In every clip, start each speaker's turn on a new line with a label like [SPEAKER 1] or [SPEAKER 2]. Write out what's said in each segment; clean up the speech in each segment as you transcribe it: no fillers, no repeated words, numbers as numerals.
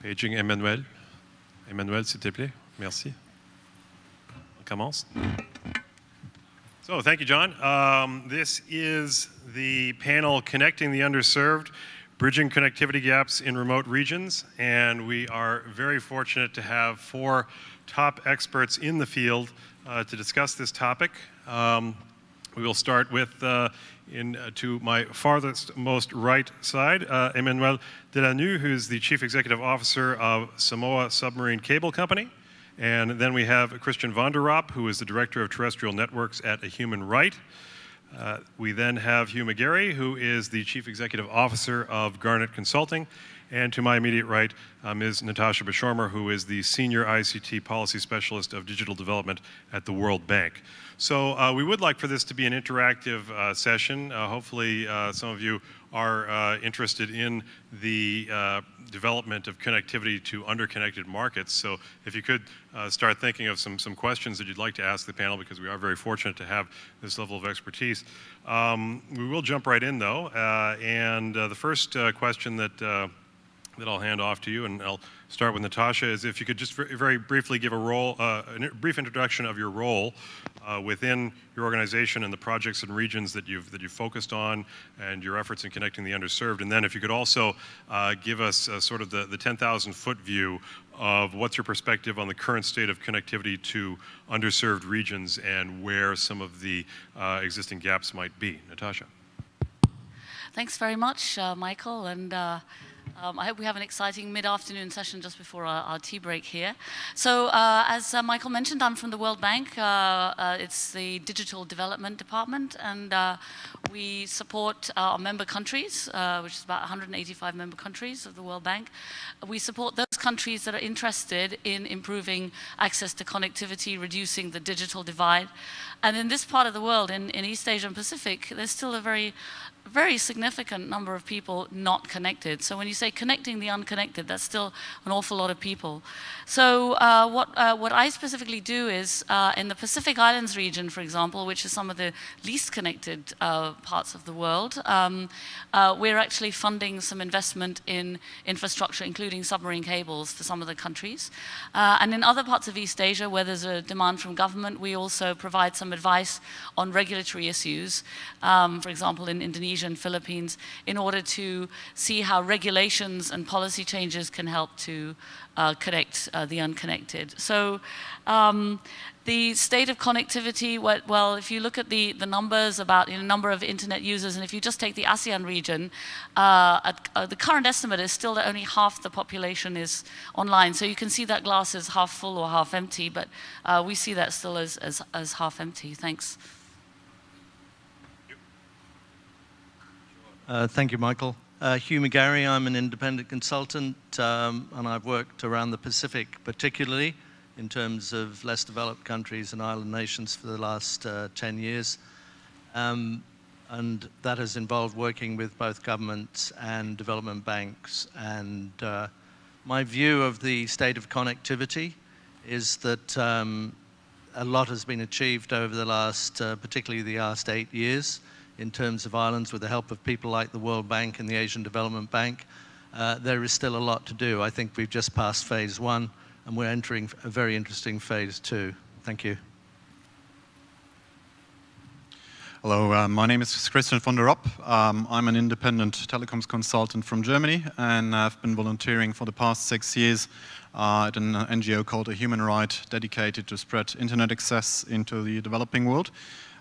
[SPEAKER 1] Paging Emmanuel. Emmanuel, s'il te plaît. Merci. On commence. So, thank you, John. This is the panel Connecting the Underserved, Bridging Connectivity Gaps in Remote Regions, and we are very fortunate to have 4 top experts in the field to discuss this topic. We will start with, to my farthest most right side, Emmanuel Delanoue, who's the Chief Executive Officer of Samoa Submarine Cable Company. And then we have Christian van der Ropp, who is the Director of Terrestrial Networks at A Human Right. We then have Hugh McGarry, who is the Chief Executive Officer of Garnet Consulting. And to my immediate right, Ms. Natasha Beschorner, who is the Senior ICT Policy Specialist of Digital Development at the World Bank. So we would like for this to be an interactive session. Hopefully some of you are interested in the development of connectivity to underconnected markets. So if you could start thinking of some questions that you'd like to ask the panel, because we are very fortunate to have this level of expertise. We will jump right in, though. And the first question that I'll hand off to you, and I'll start with Natasha, is if you could just very briefly give a brief introduction of your role within your organization and the projects and regions that you've focused on, and your efforts in connecting the underserved. And then if you could also give us sort of the 10,000-foot view of what's your perspective on the current state of connectivity to underserved regions and where some of the existing gaps might be. Natasha.
[SPEAKER 2] Thanks very much, Michael, and I hope we have an exciting mid-afternoon session just before our tea break here. So as Michael mentioned, I'm from the World Bank. It's the Digital Development Department, and we support our member countries, which is about 185 member countries of the World Bank. We support those countries that are interested in improving access to connectivity, reducing the digital divide. And in this part of the world, in East Asia and Pacific, there's still a very significant number of people not connected. So when you say connecting the unconnected, that's still an awful lot of people. So what I specifically do is in the Pacific Islands region, for example, which is some of the least connected parts of the world, we're actually funding some investment in infrastructure, including submarine cables for some of the countries. And in other parts of East Asia, where there's a demand from government, we also provide some advice on regulatory issues, for example, in Indonesia and Philippines, in order to see how regulations and policy changes can help to connect the unconnected. So the state of connectivity, well, if you look at the numbers about number of internet users, and if you just take the ASEAN region, the current estimate is still that only half the population is online. So you can see that glass is half full or half empty, but we see that still as half empty. Thanks.
[SPEAKER 3] Thank you, Michael. Hugh McGarry, I'm an independent consultant, and I've worked around the Pacific, particularly in terms of less developed countries and island nations for the last 10 years. And that has involved working with both governments and development banks. And my view of the state of connectivity is that a lot has been achieved over the last, particularly the last 8 years, in terms of islands with the help of people like the World Bank and the Asian Development Bank. There is still a lot to do. I think we've just passed phase 1, and we're entering a very interesting phase 2. Thank you.
[SPEAKER 4] Hello, my name is Christian van der Ropp. I'm an independent telecoms consultant from Germany, and I've been volunteering for the past 6 years at an NGO called A Human Right, dedicated to spread internet access into the developing world.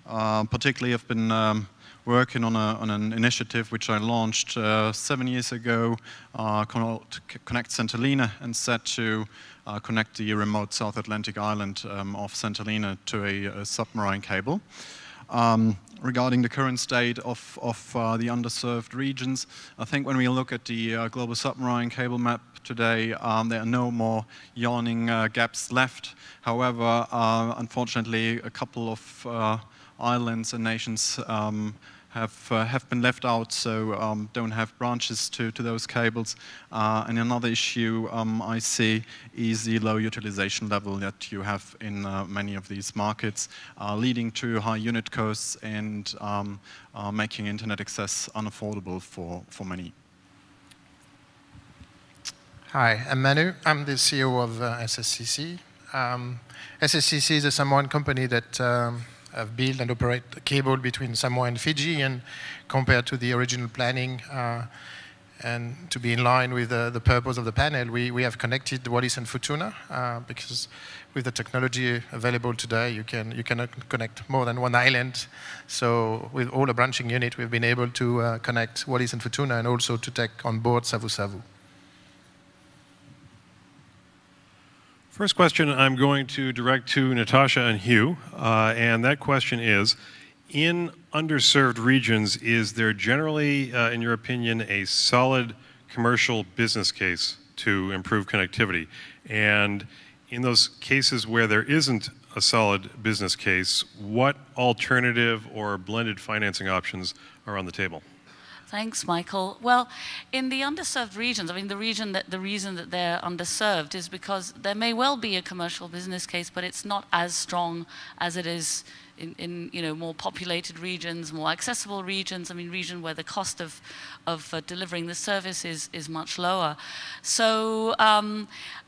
[SPEAKER 4] Particularly, I've been working on an initiative which I launched 7 years ago called Connect St. Helena, and set to connect the remote South Atlantic island of St. Helena to a submarine cable. Regarding the current state of the underserved regions, I think when we look at the global submarine cable map today, there are no more yawning gaps left. However, unfortunately, a couple of islands and nations have been left out, so don't have branches to those cables. And another issue I see is the low utilization level that you have in many of these markets, leading to high unit costs and making internet access unaffordable for many.
[SPEAKER 5] Hi, I'm Manu. I'm the CEO of SSCC. SSCC is a Samoan company that have built and operate a cable between Samoa and Fiji, and compared to the original planning and to be in line with the purpose of the panel, we have connected Wallis and Futuna because with the technology available today, you cannot connect more than one island. So with all the branching unit, we've been able to connect Wallis and Futuna and also to take on board Savu Savu.
[SPEAKER 1] First question I'm going to direct to Natasha and Hugh, and that question is, in underserved regions, is there generally, in your opinion, a solid commercial business case to improve connectivity? And in those cases where there isn't a solid business case, what alternative or blended financing options are on the table?
[SPEAKER 2] Thanks, Michael. Well, in the underserved regions, I mean, the reason that they're underserved is because there may well be a commercial business case, but it's not as strong as it is in more populated regions, more accessible regions. I mean, region where the cost of delivering the service is much lower. So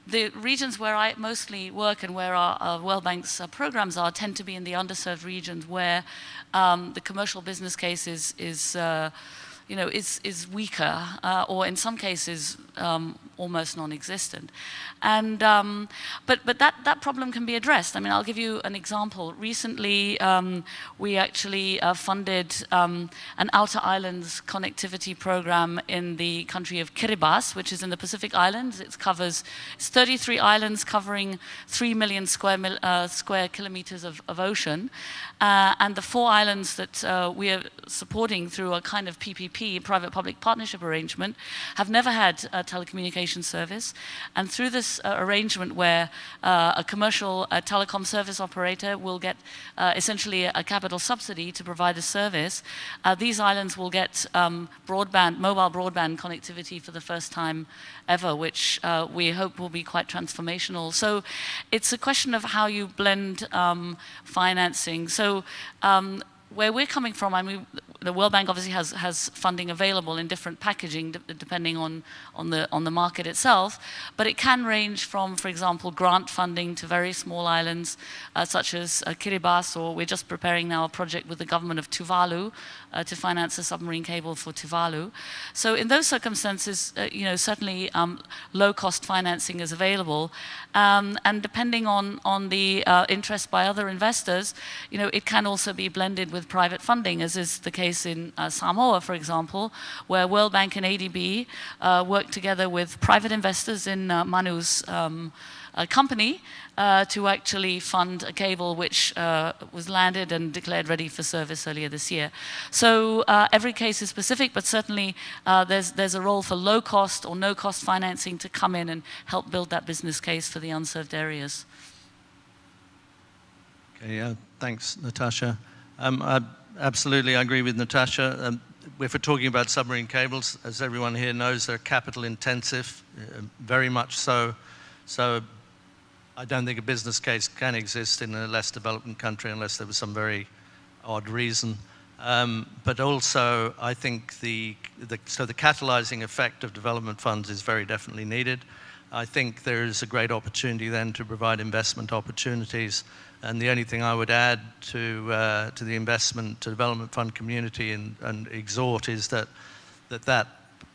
[SPEAKER 2] the regions where I mostly work and where our World Bank's programs are tend to be in the underserved regions where the commercial business case is weaker, or in some cases almost non-existent. And but that problem can be addressed. I mean, I'll give you an example. Recently, we actually funded an outer islands connectivity program in the country of Kiribati, which is in the Pacific Islands. It's 33 islands covering 3 million square kilometers of ocean, and the 4 islands that we are supporting through a kind of PPP, private-public partnership arrangement, have never had a telecommunications service. And through this arrangement where a commercial telecom service operator will get essentially a capital subsidy to provide a service, these islands will get mobile broadband connectivity for the first time ever, which we hope will be quite transformational. So it's a question of how you blend financing. So where we're coming from, I mean, the World Bank obviously has funding available in different packaging depending on the market itself, but it can range from, for example, grant funding to very small islands such as Kiribati, or we're just preparing now a project with the government of Tuvalu to finance a submarine cable for Tuvalu. So in those circumstances, certainly low-cost financing is available, and depending on the interest by other investors, it can also be blended with private funding, as is the case in Samoa, for example, where World Bank and ADB work together with private investors in Manu's company to actually fund a cable which was landed and declared ready for service earlier this year. So every case is specific, but certainly there's a role for low-cost or no-cost financing to come in and help build that business case for the unserved areas.
[SPEAKER 3] Okay, thanks, Natasha. I absolutely agree with Natasha. If we're talking about submarine cables, as everyone here knows, they're capital intensive, very much so. So I don't think a business case can exist in a less developed country unless there was some very odd reason. But also, I think the catalyzing effect of development funds is very definitely needed. I think there is a great opportunity then to provide investment opportunities. And the only thing I would add to the investment to development fund community and exhort is that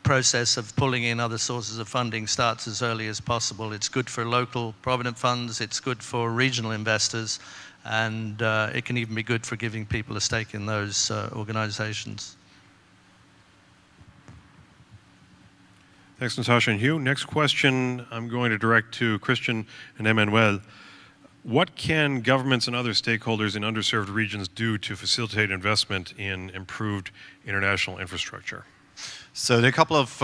[SPEAKER 3] process of pulling in other sources of funding starts as early as possible. It's good for local provident funds, it's good for regional investors, and it can even be good for giving people a stake in those organizations.
[SPEAKER 1] Thanks, Natasha and Hugh. Next question I'm going to direct to Christian and Emmanuel. What can governments and other stakeholders in underserved regions do to facilitate investment in improved international infrastructure?
[SPEAKER 4] So there are a couple of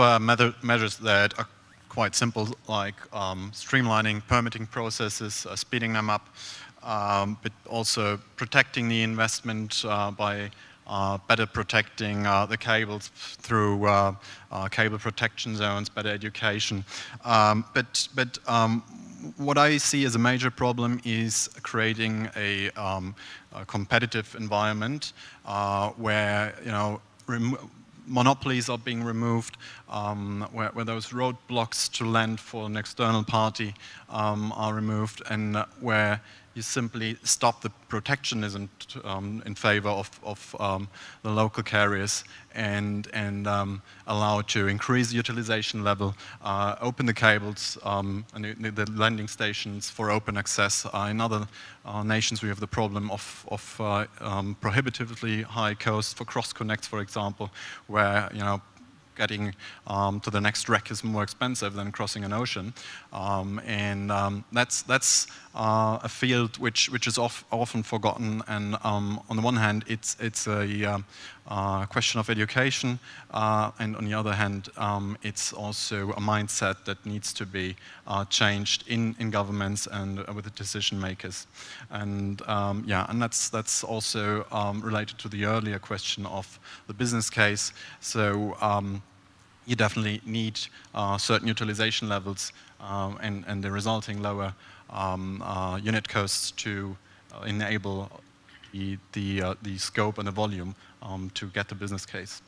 [SPEAKER 4] measures that are quite simple, like streamlining permitting processes, speeding them up, but also protecting the investment by better protecting the cables through cable protection zones, better education. But what I see as a major problem is creating a competitive environment where monopolies are being removed, where those roadblocks to lend for an external party are removed, and where you simply stop the protectionism in favor of the local carriers and allow to increase the utilization level, open the cables and the landing stations for open access. In other nations we have the problem of prohibitively high costs for cross connects, for example, where getting to the next wreck is more expensive than crossing an ocean, that's a field which is often forgotten. And on the one hand, it's a question of education, and on the other hand, it's also a mindset that needs to be changed in governments and with the decision makers. And and that's also related to the earlier question of the business case. So you definitely need certain utilization levels and the resulting lower unit costs to enable the scope and the volume to get the business case.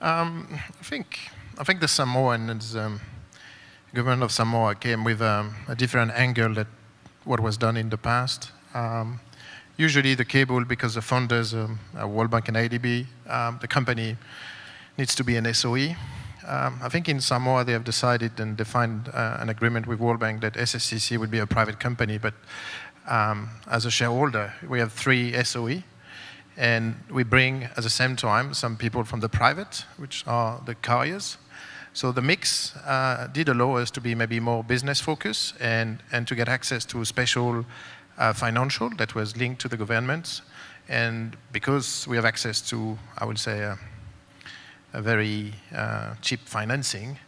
[SPEAKER 5] I think the Samoans, government of Samoa came with a different angle than what was done in the past. Usually the cable, because the funders are World Bank and ADB, the company needs to be an SOE. I think in Samoa they have decided and defined an agreement with World Bank that SSCC would be a private company, but as a shareholder we have 3 SOE, and we bring at the same time some people from the private, which are the carriers. So the mix did allow us to be maybe more business focused and to get access to special financial that was linked to the government. And because we have access to, I would say, a very cheap financing,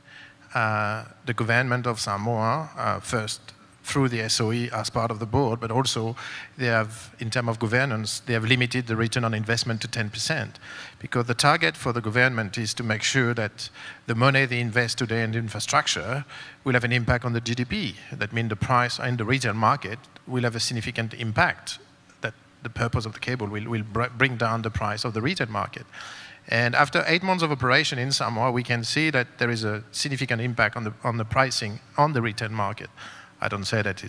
[SPEAKER 5] the government of Samoa, first through the SOE as part of the board, but also they have, in terms of governance, they have limited the return on investment to 10%, because the target for the government is to make sure that the money they invest today in infrastructure will have an impact on the GDP. That means the price in the retail market will have a significant impact, that the purpose of the cable will bring down the price of the retail market. And after 8 months of operation in Samoa, we can see that there is a significant impact on the pricing on the retail market. I don't say that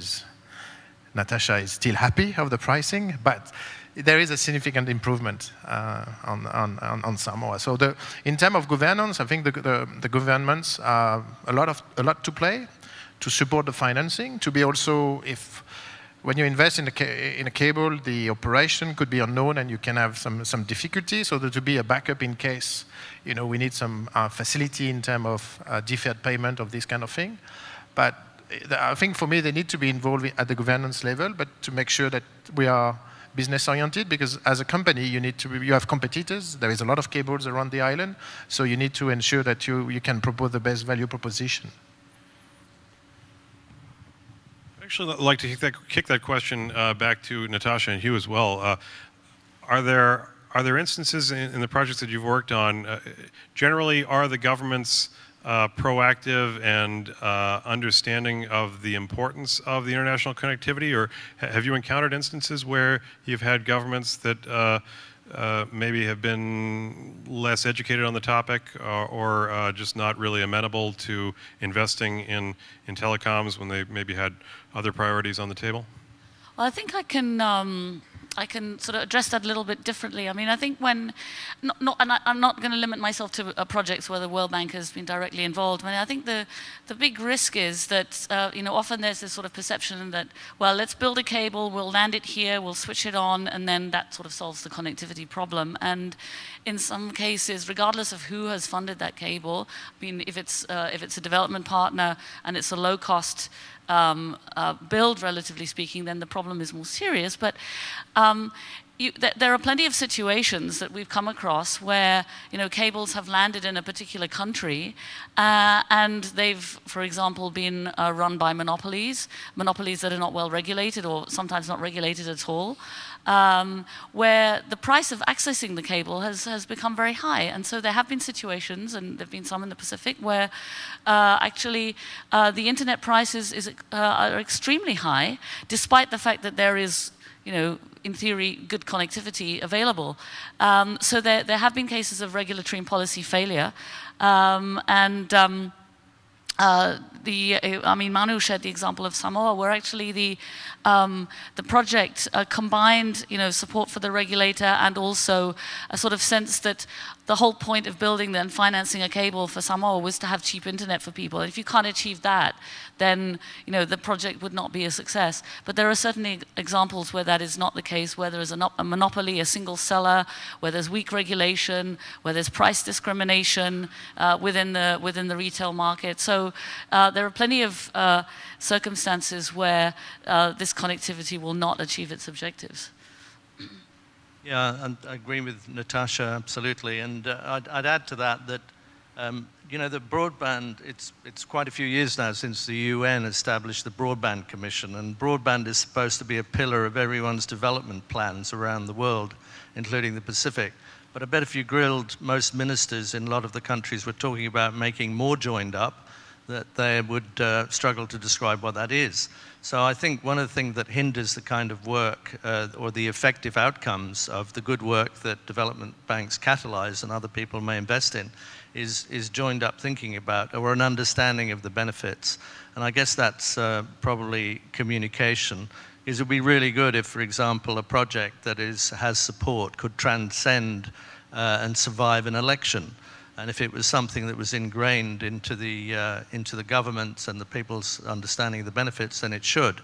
[SPEAKER 5] Natasha is still happy of the pricing, but there is a significant improvement on Samoa. So in terms of governance, I think the governments are a lot to play to support the financing, to be also, when you invest in a cable, the operation could be unknown and you can have some difficulty, so to be a backup in case we need some facility in terms of deferred payment of this kind of thing. But I think for me they need to be involved at the governance level, but to make sure that we are business oriented, because as a company you have competitors. There is a lot of cables around the island, so you need to ensure that you can propose the best value proposition.
[SPEAKER 1] Actually, I'd like to kick that question back to Natasha and Hugh as well. Are there instances in the projects that you've worked on, generally are the governments proactive and understanding of the importance of the international connectivity, or have you encountered instances where you've had governments that maybe have been less educated on the topic or just not really amenable to investing in telecoms when they maybe had other priorities on the table?
[SPEAKER 2] Well, I think I can sort of address that a little bit differently. I mean, I think and I'm not going to limit myself to projects where the World Bank has been directly involved. I mean, I think the big risk is that, often there's this sort of perception that, well, let's build a cable, we'll land it here, we'll switch it on, and then that sort of solves the connectivity problem. And in some cases, regardless of who has funded that cable, I mean, if it's a development partner and it's a low-cost build, relatively speaking, then the problem is more serious. But there are plenty of situations that we've come across where cables have landed in a particular country and they've, for example, been run by monopolies that are not well regulated or sometimes not regulated at all, where the price of accessing the cable has become very high. And so there have been situations, and there have been some in the Pacific, where actually the internet prices are extremely high, despite the fact that there is in theory, good connectivity available. So there have been cases of regulatory and policy failure, Manu shared the example of Samoa, where actually the project combined, support for the regulator and also a sort of sense that the whole point of building and financing a cable for Samoa was to have cheap internet for people. And if you can't achieve that, then the project would not be a success. But there are certainly examples where that is not the case, where there is a monopoly, a single seller, where there's weak regulation, where there's price discrimination within the retail market. So there are plenty of circumstances where this connectivity will not achieve its objectives.
[SPEAKER 3] Yeah, and I agree with Natasha, absolutely. And I'd add to that the broadband, it's quite a few years now since the UN established the Broadband Commission, and broadband is supposed to be a pillar of everyone's development plans around the world, including the Pacific. But I bet if you grilled most ministers in a lot of the countries we're talking about making more joined up, that they would struggle to describe what that is. So I think one of the things that hinders the kind of work or the effective outcomes of the good work that development banks catalyze and other people may invest in is joined up thinking about or an understanding of the benefits. And I guess that's probably communication. It would be really good if, for example, a project that has support could transcend and survive an election. And if it was something that was ingrained into the governments and the people's understanding of the benefits, then it should.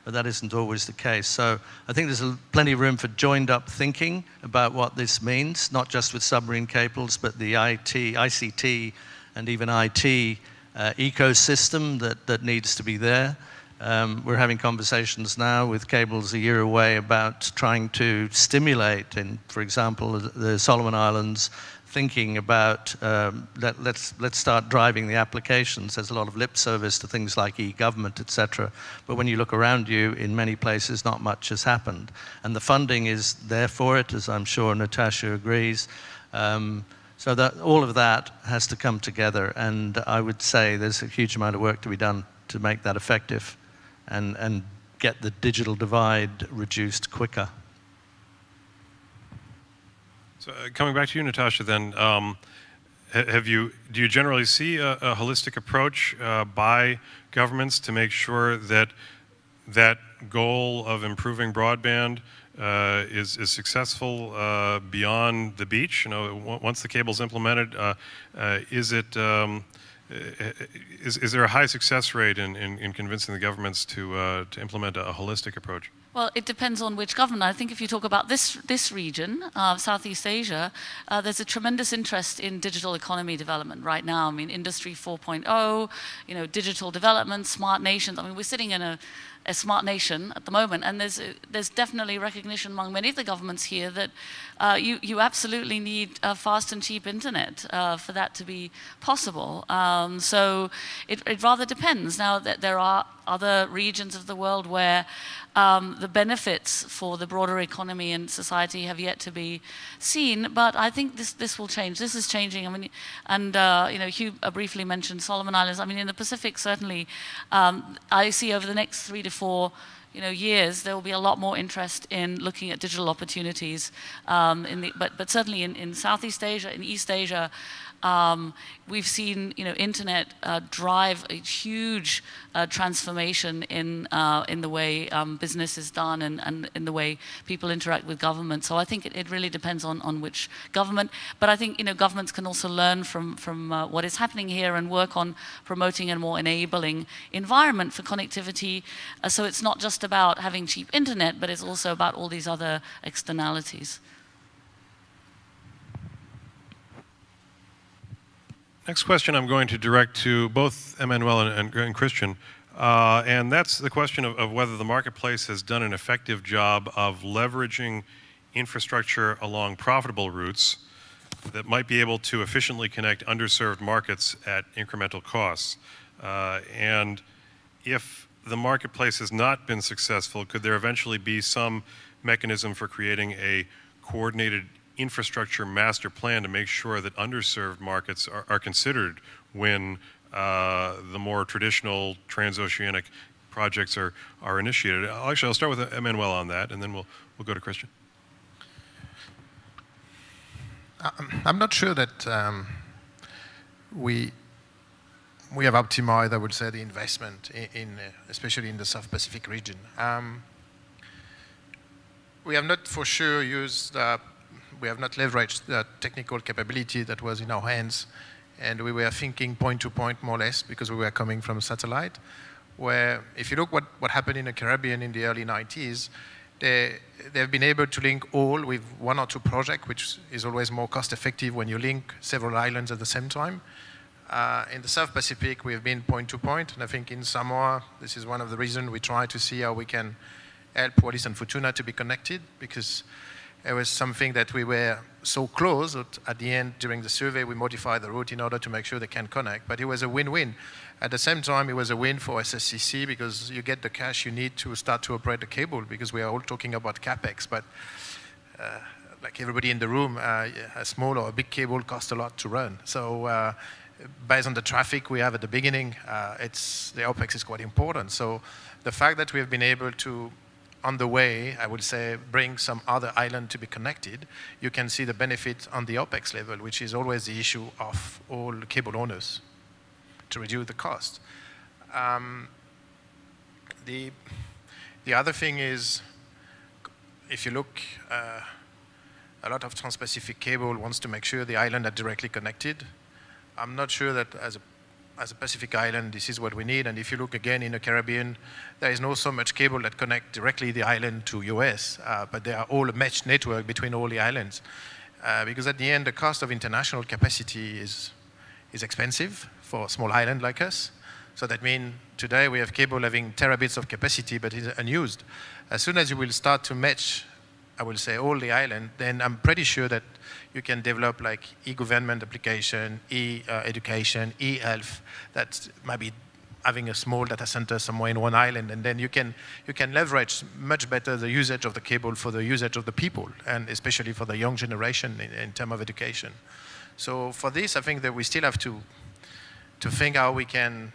[SPEAKER 3] But that isn't always the case. So I think there's plenty of room for joined-up thinking about what this means, not just with submarine cables, but the ICT, and even IT ecosystem that needs to be there. We're having conversations now with cables a year away about trying to stimulate, for example, the Solomon Islands, thinking about let's start driving the applications. There's a lot of lip service to things like e-government, etc. But when you look around you, in many places, not much has happened. And the funding is there for it, as I'm sure Natasha agrees. So that all of that has to come together. And I would say there's a huge amount of work to be done to make that effective and get the digital divide reduced quicker.
[SPEAKER 1] So coming back to you, Natasha, then, do you generally see a holistic approach by governments to make sure that that goal of improving broadband is successful beyond the beach? Once the cable's implemented, is there a high success rate in convincing the governments to implement a holistic approach?
[SPEAKER 2] Well, it depends on which government. I think if you talk about this region, Southeast Asia, there's a tremendous interest in digital economy development right now. I mean, Industry 4.0, digital development, smart nations. I mean, we're sitting in a smart nation at the moment, and there's definitely recognition among many of the governments here that you absolutely need fast and cheap internet for that to be possible. So it rather depends. Now that there are other regions of the world where the benefits for the broader economy and society have yet to be seen, but I think this will change. This is changing. I mean, and Hugh briefly mentioned Solomon Islands. I mean, in the Pacific, certainly, I see over the next 3 to 4 years, there will be a lot more interest in looking at digital opportunities. But certainly in Southeast Asia, in East Asia, we've seen internet drive a huge transformation in the way business is done and in the way people interact with government. So I think it really depends on which government. But I think governments can also learn from what is happening here and work on promoting a more enabling environment for connectivity. So it's not just about having cheap internet, but it's also about all these other externalities.
[SPEAKER 1] Next question I'm going to direct to both Emmanuel and Christian, and that's the question of whether the marketplace has done an effective job of leveraging infrastructure along profitable routes that might be able to efficiently connect underserved markets at incremental costs. And if the marketplace has not been successful, could there eventually be some mechanism for creating a coordinated infrastructure master plan to make sure that underserved markets are considered when the more traditional transoceanic projects are initiated. Actually, I'll start with Emmanuel on that, and then we'll go to Christian.
[SPEAKER 5] I'm not sure that we have optimized, I would say, the investment especially in the South Pacific region. We have not for sure used, we have not leveraged the technical capability that was in our hands, and we were thinking point to point more or less because we were coming from satellite, where if you look what happened in the Caribbean in the early 90s, they've been able to link all with one or two projects, which is always more cost effective when you link several islands at the same time. In the South Pacific, we have been point to point, and I think in Samoa, this is one of the reasons we try to see how we can help Wallis and Futuna to be connected, because it was something that we were so close that at the end, during the survey, we modified the route in order to make sure they can connect, but it was a win-win. At the same time, it was a win for SSCC because you get the cash you need to start to operate the cable, because we are all talking about CapEx, but like everybody in the room, a small or a big cable costs a lot to run. So based on the traffic we have at the beginning, the OpEx is quite important. So the fact that we have been able to, on the way, I would say, bring some other island to be connected, you can see the benefit on the OpEx level, which is always the issue of all cable owners, to reduce the cost. The other thing is, if you look, a lot of Trans-Pacific cable wants to make sure the island are directly connected. I'm not sure that as a Pacific island, this is what we need. And if you look again in the Caribbean, there is not so much cable that connect directly the island to US, but they are all a meshed network between all the islands. Because at the end, the cost of international capacity is expensive for a small island like us. So that means today we have cable having terabits of capacity, but it's unused. As soon as you will start to match, I will say, all the island, then I'm pretty sure that you can develop like e-government application, e-education, e-health, that might be having a small data center somewhere in one island, and then you can leverage much better the usage of the cable for the usage of the people, and especially for the young generation in terms of education. So for this, I think that we still have to think how we can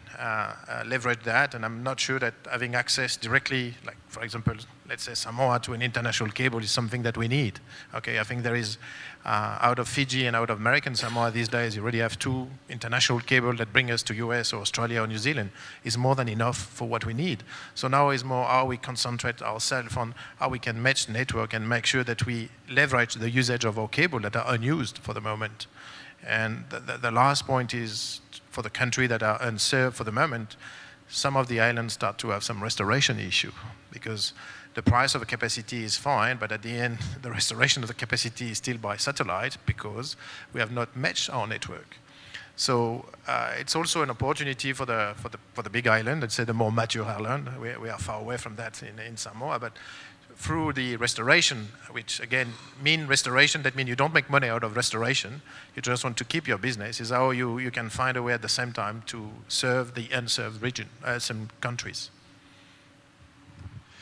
[SPEAKER 5] leverage that, and I'm not sure that having access directly, like for example, let's say Samoa to an international cable is something that we need. Okay, I think there is, out of Fiji and out of American Samoa these days, you already have 2 international cables that bring us to US or Australia or New Zealand, is more than enough for what we need. So now is more how we concentrate ourselves on how we can match the network and make sure that we leverage the usage of our cable that are unused for the moment. And the last point is, for the country that are unserved for the moment, some of the islands start to have some restoration issue, because the price of the capacity is fine, but at the end, the restoration of the capacity is still by satellite because we have not matched our network. So it's also an opportunity for the big island, let's say the more mature island. We are far away from that in Samoa, but through the restoration, which again mean restoration, that means you don't make money out of restoration, you just want to keep your business, is how you can find a way at the same time to serve the unserved region, some countries.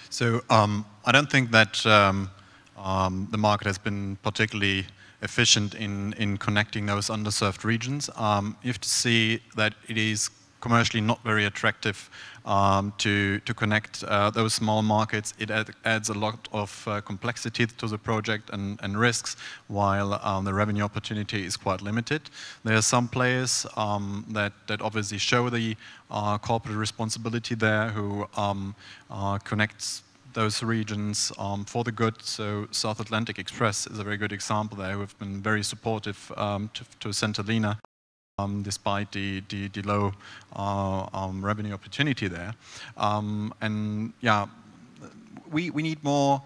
[SPEAKER 5] So I don't think that the market has been particularly efficient in connecting those underserved regions. You have to see that it is commercially not very attractive to connect those small markets. It adds a lot of complexity to the project and risks, while the revenue opportunity is quite limited. There are some players that obviously show the corporate responsibility there, who connects those regions for the good. So South Atlantic Express is a very good example there, who have been very supportive to St. Helena. Despite the low revenue opportunity there. And yeah, we need more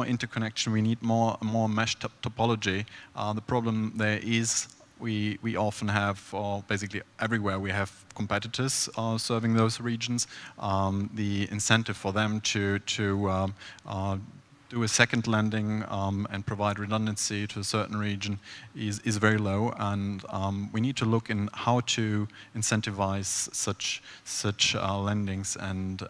[SPEAKER 5] interconnection, we need more mesh topology. The problem there is we often have, or basically everywhere, we have competitors serving those regions. The incentive for them to do a second landing and provide redundancy to a certain region is very low, and we need to look in how to incentivize such landings and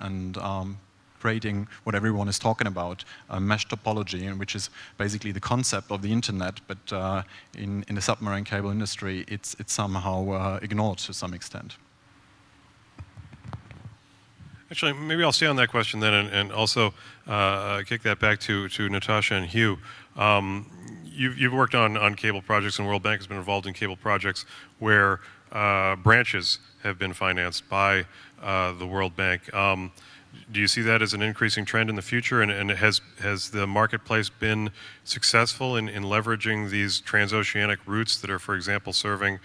[SPEAKER 5] creating what everyone is talking about, mesh topology, which is basically the concept of the internet, but in the submarine cable industry, it's somehow ignored to some extent.
[SPEAKER 1] Actually, maybe I'll stay on that question then, and also kick that back to Natasha and Hugh. You've worked on cable projects, and World Bank has been involved in cable projects where branches have been financed by the World Bank. Do you see that as an increasing trend in the future, and has the marketplace been successful in leveraging these transoceanic routes that are, for example, serving,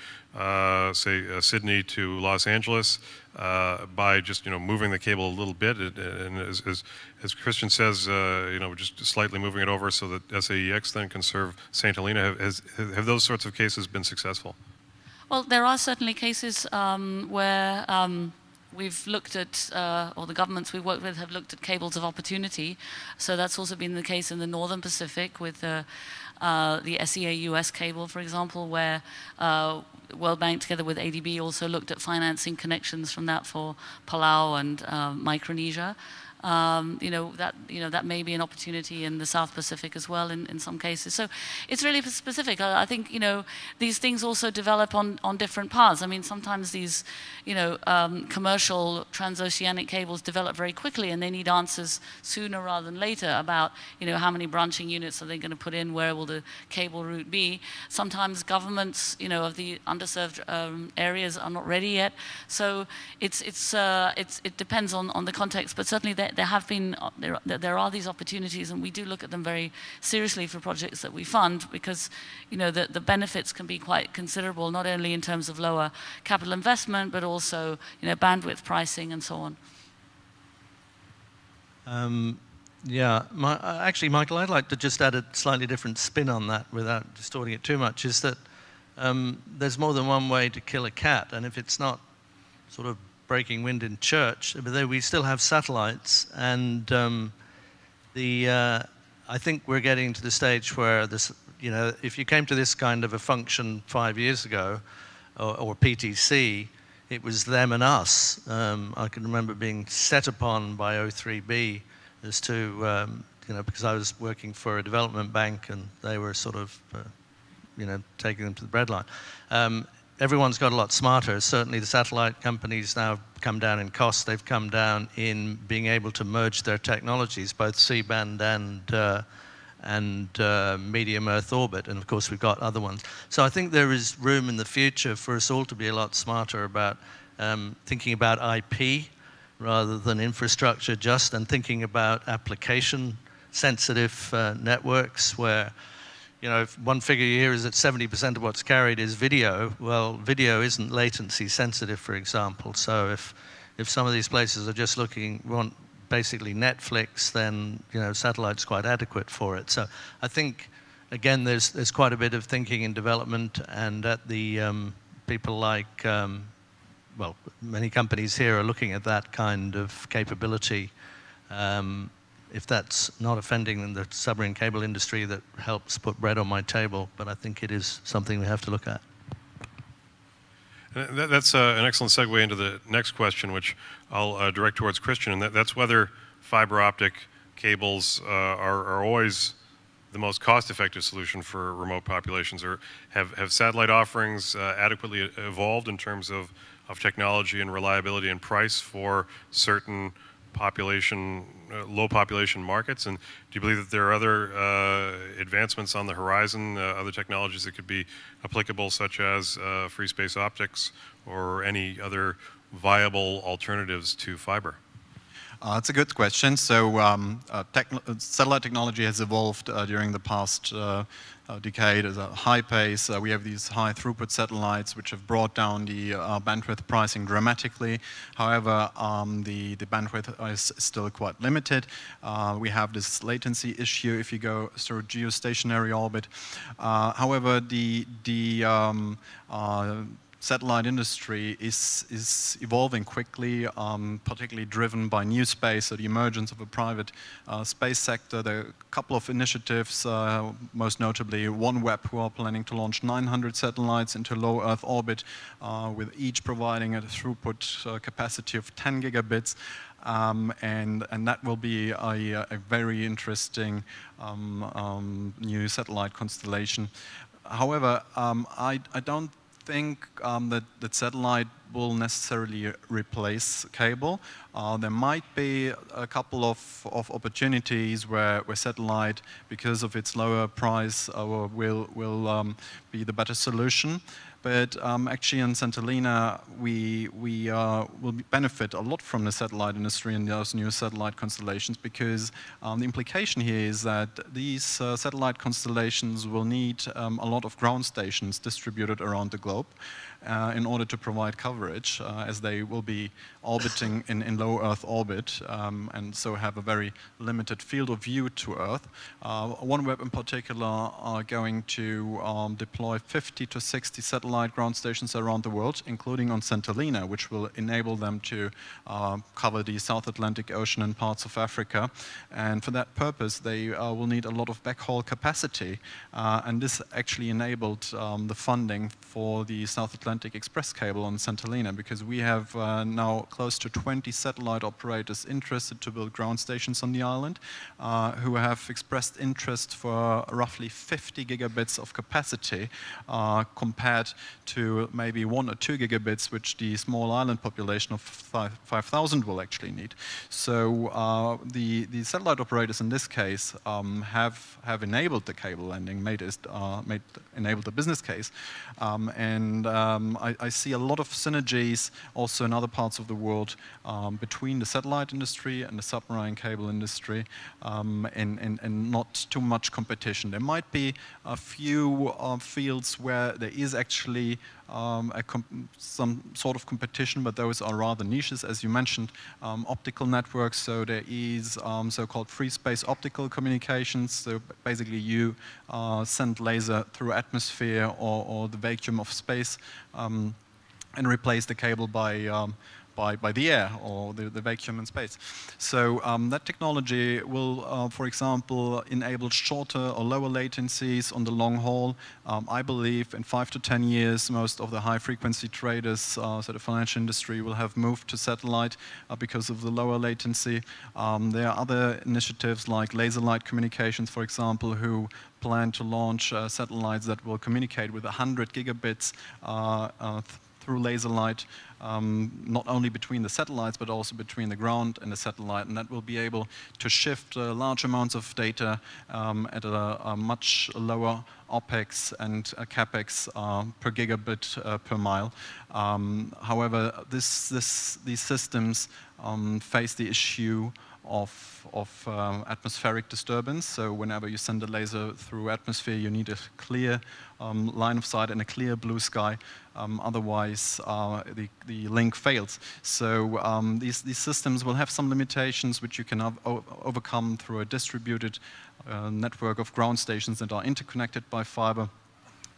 [SPEAKER 1] say, Sydney to Los Angeles by just moving the cable a little bit, and as Christian says, just slightly moving it over so that SAEX then can serve St. Helena? Have those sorts of cases been successful?
[SPEAKER 2] Well, there are certainly cases where we've looked at, or the governments we've worked with have looked at cables of opportunity. So that's also been the case in the Northern Pacific with the SEA-US cable, for example, where World Bank together with ADB also looked at financing connections from that for Palau and Micronesia. That may be an opportunity in the South Pacific as well in some cases. So it's really specific. I think, these things also develop on different paths. I mean, sometimes these, commercial transoceanic cables develop very quickly and they need answers sooner rather than later about, how many branching units are they going to put in, where will the cable route be. Sometimes governments, of the underserved areas are not ready yet. So it depends on the context, but certainly there are these opportunities, and we do look at them very seriously for projects that we fund, because the benefits can be quite considerable, not only in terms of lower capital investment, but also bandwidth pricing and so on.
[SPEAKER 3] Actually, Michael, I'd like to just add a slightly different spin on that without distorting it too much, is that there's more than one way to kill a cat, and if it's not sort of breaking wind in church, but we still have satellites, and I think we're getting to the stage where this, if you came to this kind of a function 5 years ago, or PTC, it was them and us. I can remember being set upon by O3B as to, because I was working for a development bank and they were sort of, taking them to the breadline. Everyone's got a lot smarter. Certainly the satellite companies now have come down in cost. They've come down in being able to merge their technologies, both C-band and medium Earth orbit, and of course we've got other ones. So I think there is room in the future for us all to be a lot smarter about thinking about IP rather than infrastructure just, and thinking about application-sensitive networks where, if one figure here is that 70% of what's carried is video, well, video isn't latency sensitive, for example. So if some of these places are just want basically Netflix, then satellite's quite adequate for it. So I think, again, there's quite a bit of thinking and development, and at the people like, well, many companies here are looking at that kind of capability. If that's not offending the submarine cable industry, that helps put bread on my table, but I think it is something we have to look at.
[SPEAKER 1] That's an excellent segue into the next question, which I'll direct towards Christian, and that's whether fiber optic cables are always the most cost-effective solution for remote populations, or have satellite offerings adequately evolved in terms of technology and reliability and price for certain low population markets? And do you believe that there are other advancements on the horizon, other technologies that could be applicable, such as Freespace optics or any other viable alternatives to fiber?
[SPEAKER 4] It's a good question. So satellite technology has evolved during the past decade at a high pace. We have these high throughput satellites which have brought down the bandwidth pricing dramatically. However, the bandwidth is still quite limited. We have this latency issue if you go through geostationary orbit. However, the satellite industry is evolving quickly, particularly driven by new space, so the emergence of a private space sector. There are a couple of initiatives, most notably OneWeb, who are planning to launch 900 satellites into low Earth orbit, with each providing a throughput capacity of 10 gigabits. And that will be a very interesting new satellite constellation. However, I don't think that satellite will necessarily replace cable. There might be a couple of opportunities where satellite, because of its lower price, will be the better solution. But actually in St. Helena, we will benefit a lot from the satellite industry and those new satellite constellations, because the implication here is that these satellite constellations will need a lot of ground stations distributed around the globe in order to provide coverage, as they will be orbiting in low Earth orbit, and so have a very limited field of view to Earth. OneWeb in particular are going to deploy 50 to 60 satellite ground stations around the world, including on St. Helena, which will enable them to cover the South Atlantic Ocean and parts of Africa. And for that purpose, they will need a lot of backhaul capacity. And this actually enabled the funding for the South Atlantic Express cable on St. Helena, because we have now close to 20 satellite operators interested to build ground stations on the island, who have expressed interest for roughly 50 gigabits of capacity, compared to maybe 1 or 2 gigabits, which the small island population of 5,000 will actually need. So the satellite operators in this case have enabled the cable landing, enabled the business case, and I see a lot of synergies also in other parts of the world between the satellite industry and the submarine cable industry, and not too much competition. There might be a few fields where there is actually some sort of competition, but those are rather niches, as you mentioned. Optical networks, so there is so-called Freespace optical communications. So basically you send laser through atmosphere or the vacuum of space, and replace the cable by the air or the vacuum in space. So that technology will, for example, enable shorter or lower latencies on the long haul. I believe in 5 to 10 years, most of the high-frequency traders, so the financial industry, will have moved to satellite because of the lower latency. There are other initiatives like laser light communications, for example, who plan to launch satellites that will communicate with 100 gigabits through laser light, not only between the satellites, but also between the ground and the satellite. And that will be able to shift large amounts of data at a much lower OPEX and CAPEX per gigabit per mile. However, these systems face the issue of atmospheric disturbance. So whenever you send a laser through atmosphere, you need a clear line of sight and a clear blue sky. Otherwise, the link fails. So these systems will have some limitations which you can overcome through a distributed network of ground stations that are interconnected by fiber.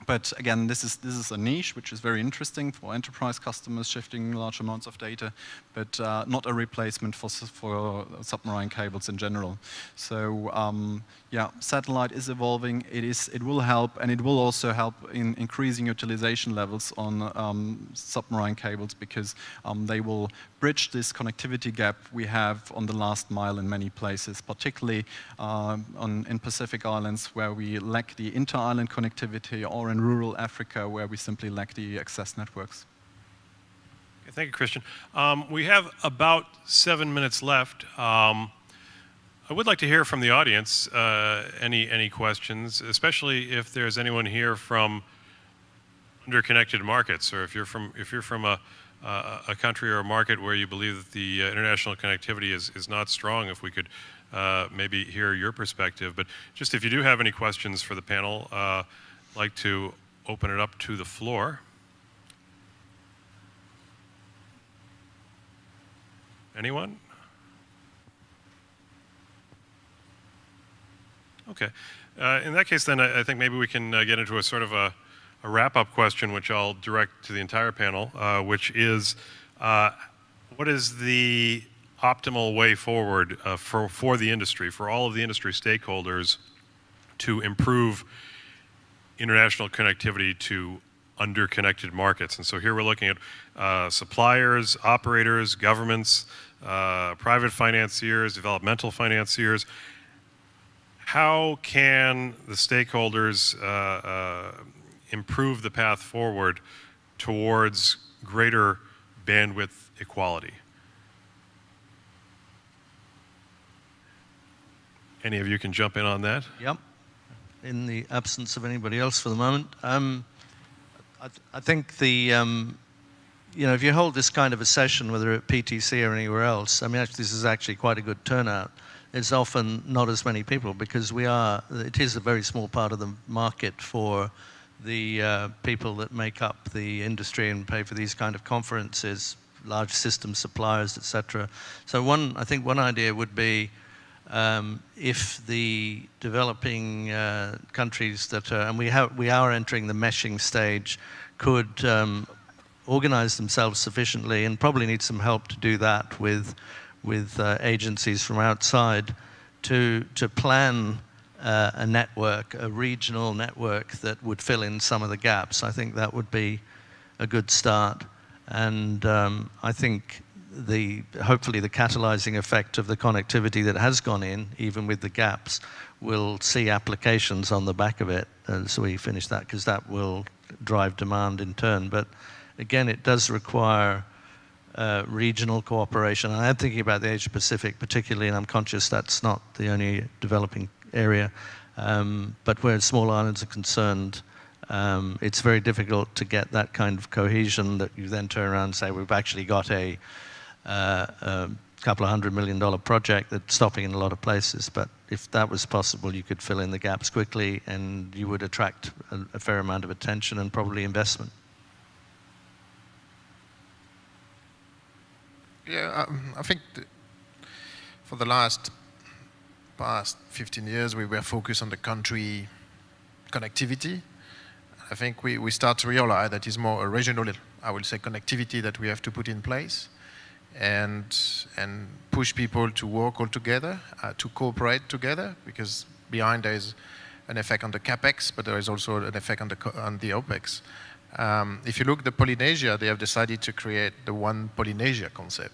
[SPEAKER 4] But again, this is a niche which is very interesting for enterprise customers shifting large amounts of data, but not a replacement for submarine cables in general. So yeah, satellite is evolving. It will help, and it will also help in increasing utilization levels on submarine cables, because they will bridge this connectivity gap we have on the last mile in many places, particularly in Pacific Islands where we lack the inter-island connectivity, or in rural Africa where we simply lack the access networks.
[SPEAKER 1] Okay, thank you, Christian. We have about 7 minutes left. I would like to hear from the audience any questions, especially if there's anyone here from underconnected markets, or if you're from a country or a market where you believe that the international connectivity is not strong. If we could maybe hear your perspective. But just if you do have any questions for the panel, I'd like to open it up to the floor. Anyone? Okay. In that case, then, I think maybe we can get into a sort of a wrap-up question, which I'll direct to the entire panel, which is, what is the optimal way forward for the industry, for all of the industry stakeholders, to improve international connectivity to underconnected markets? And so here we're looking at suppliers, operators, governments, private financiers, developmental financiers. How can the stakeholders improve the path forward towards greater bandwidth equality. Any of you can jump in on that?
[SPEAKER 3] Yep. In the absence of anybody else for the moment, I think the if you hold this kind of a session, whether at PTC or anywhere else, I mean, actually, this is actually quite a good turnout. It's often not as many people because it is a very small part of the market for the people that make up the industry and pay for these kind of conferences, large system suppliers, etc. So I think one idea would be if the developing countries that are, and we are entering the meshing stage, could organize themselves sufficiently, and probably need some help to do that with agencies from outside, to plan a network, a regional network that would fill in some of the gaps. I think that would be a good start, and I think hopefully the catalyzing effect of the connectivity that has gone in, even with the gaps, will see applications on the back of it as we finish that, because that will drive demand in turn. But again, it does require regional cooperation. And I'm thinking about the Asia Pacific particularly, and I'm conscious that's not the only developing area. But where small islands are concerned, it's very difficult to get that kind of cohesion that you then turn around and say, we've actually got a couple of $100 million project that's stopping in a lot of places. But if that was possible, you could fill in the gaps quickly, and you would attract a fair amount of attention and probably investment.
[SPEAKER 5] Yeah, I think for the past 15 years, we were focused on the country connectivity. I think we start to realize that it's more a regional, I will say, connectivity that we have to put in place, and push people to work all together, to cooperate together, because behind there is an effect on the capex, but there is also an effect on the opex. If you look at Polynesia, they have decided to create the One Polynesia concept.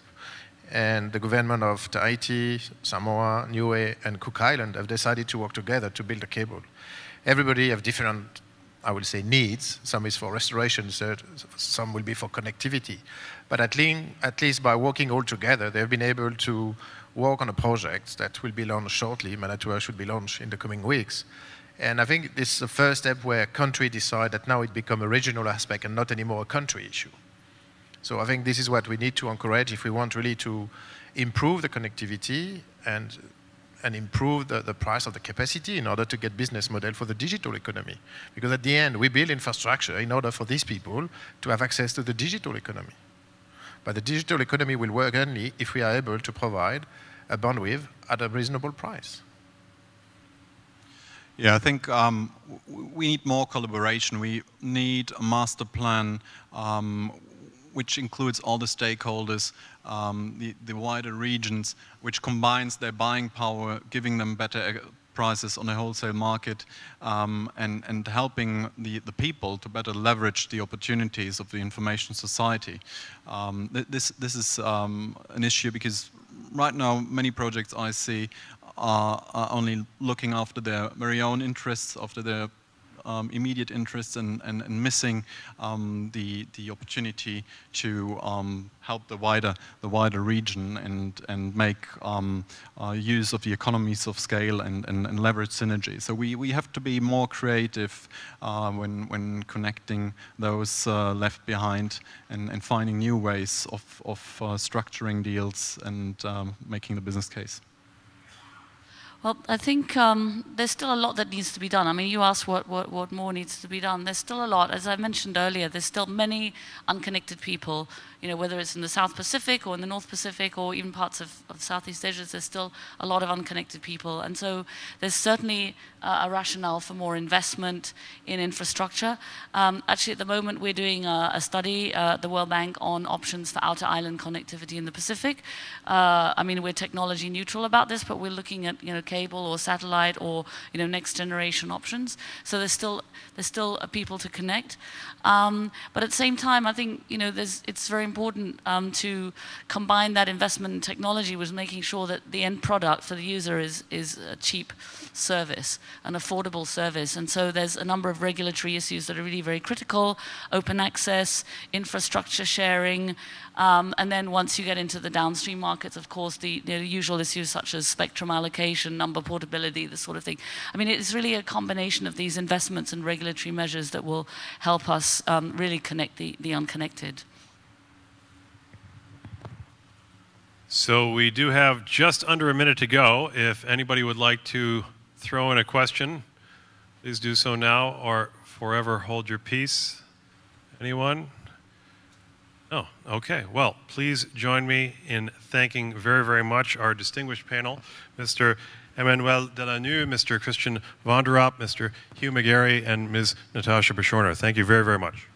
[SPEAKER 5] And the government of Tahiti, Samoa, Niue, and Cook Island have decided to work together to build a cable. Everybody have different, I would say, needs. Some is for restoration, some will be for connectivity. But at least by working all together, they've been able to work on a project that will be launched shortly. Manitoba should be launched in the coming weeks. And I think this is the first step where countries decide that now it becomes a regional aspect and not anymore a country issue. So I think this is what we need to encourage if we want really to improve the connectivity and improve the price of the capacity in order to get business model for the digital economy. Because at the end, we build infrastructure in order for these people to have access to the digital economy. But the digital economy will work only if we are able to provide a bandwidth at a reasonable price.
[SPEAKER 4] Yeah, I think we need more collaboration. We need a master plan which includes all the stakeholders, the wider regions, which combines their buying power, giving them better prices on a wholesale market, and helping the people to better leverage the opportunities of the information society. This is an issue because right now many projects I see are only looking after their very own interests, after their immediate interests, and missing the opportunity to help the wider region and make use of the economies of scale and leverage synergy. So we have to be more creative when connecting those left behind and finding new ways of structuring deals and making the business case.
[SPEAKER 2] Well, I think there's still a lot that needs to be done. I mean, you asked what more needs to be done. There's still a lot. As I mentioned earlier, there's still many unconnected people, you know, whether it's in the South Pacific or in the North Pacific or even parts of Southeast Asia, there's still a lot of unconnected people. And so there's certainly a rationale for more investment in infrastructure. Actually, at the moment, we're doing a study at the World Bank on options for outer island connectivity in the Pacific. I mean, we're technology neutral about this, but we're looking at, you know, cable or satellite or next generation options. So there's still people to connect. But at the same time, I think it's very important to combine that investment in technology with making sure that the end product for the user is a cheap service, an affordable service. And so there's a number of regulatory issues that are really very critical: open access, infrastructure sharing, and then once you get into the downstream markets, of course, the usual issues such as spectrum allocation, number portability, this sort of thing. I mean, it's really a combination of these investments and regulatory measures that will help us really connect the unconnected.
[SPEAKER 1] So we do have just under a minute to go. If anybody would like to throw in a question, please do so now or forever hold your peace. Anyone? Oh, okay. Well, please join me in thanking very, very much our distinguished panel, Mr. Emmanuel Delanoue, Mr. Christian von der Ropp, Mr. Hugh McGarry, and Ms. Natasha Beschorner. Thank you very, very much.